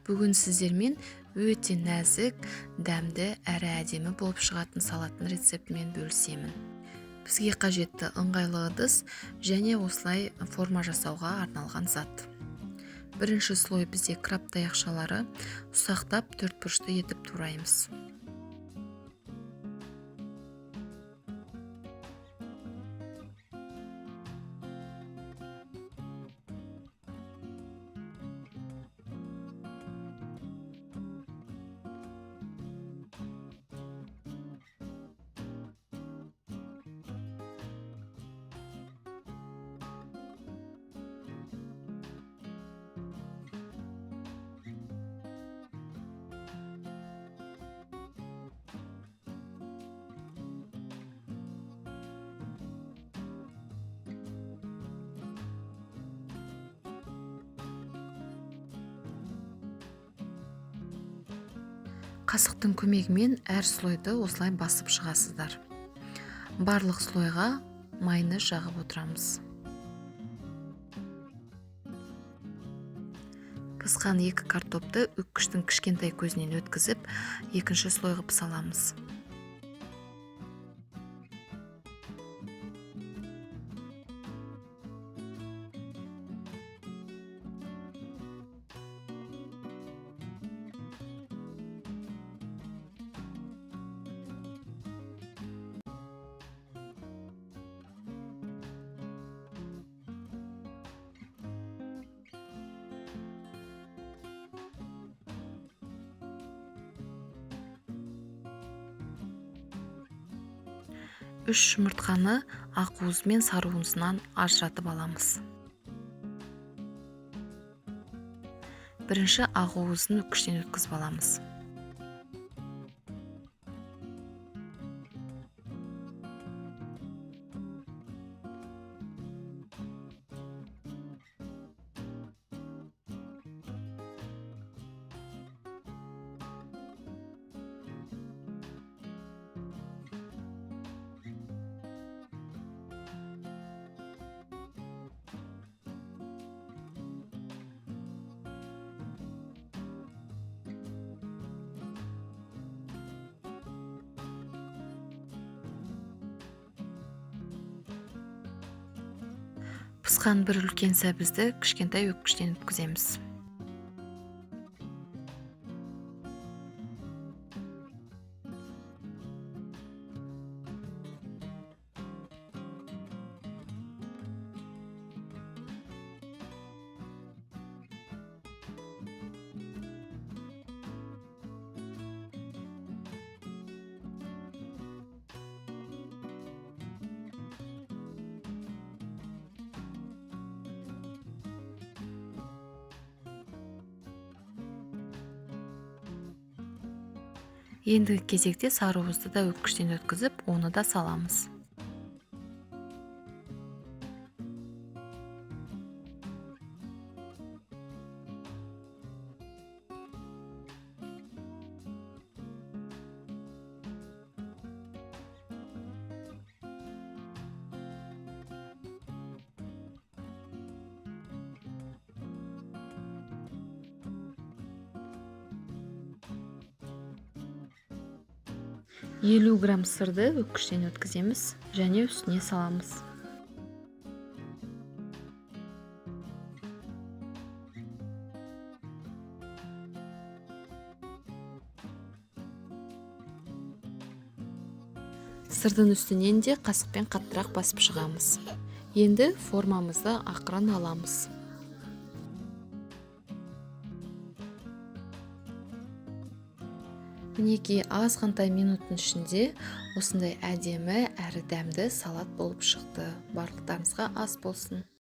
Бүгін сіздермен өте нәзік, дәмді әрі әдемі болып шығатын салаттың рецептімен бөлісемін. Бізге қажетті ыңғайлы ыдыс және осылай форма жасауға арналған зат. Бірінші слой бізде краб таяқшалары, ұсақтап төртбұрышты етіп тураймыз. Қасықтың көмегімен әр слойды осылай басып шығасыздар. Барлық слойға майонез жағып отырамыз. Пысқан 2 картопты үккіштің кішкентай көзінен өткізіп, екінші слойға саламыз. Үш жұмыртқаны ақуыз мен сарыуызынан ажыратып аламыз. Бірінші ақуызын үккіштен өткізіп аламыз. Пысқан бір үлкен сәбізді кішкентай өткіштен өткіземіз. Ендігі кезекте сарыуызды да өткіштен өткізіп, оны да саламыз. Елу грамм сырды өткіштен өткіземіз және үстіне саламыз. Сырдың үстінен де қасықпен қаттырақ басып шығамыз. Енді формамызды ақырын аламыз. Мінекей азғантай минуттың ішінде осындай әдемі әрі дәмді салат болып шықты. Барлықтарыңызға ас болсын.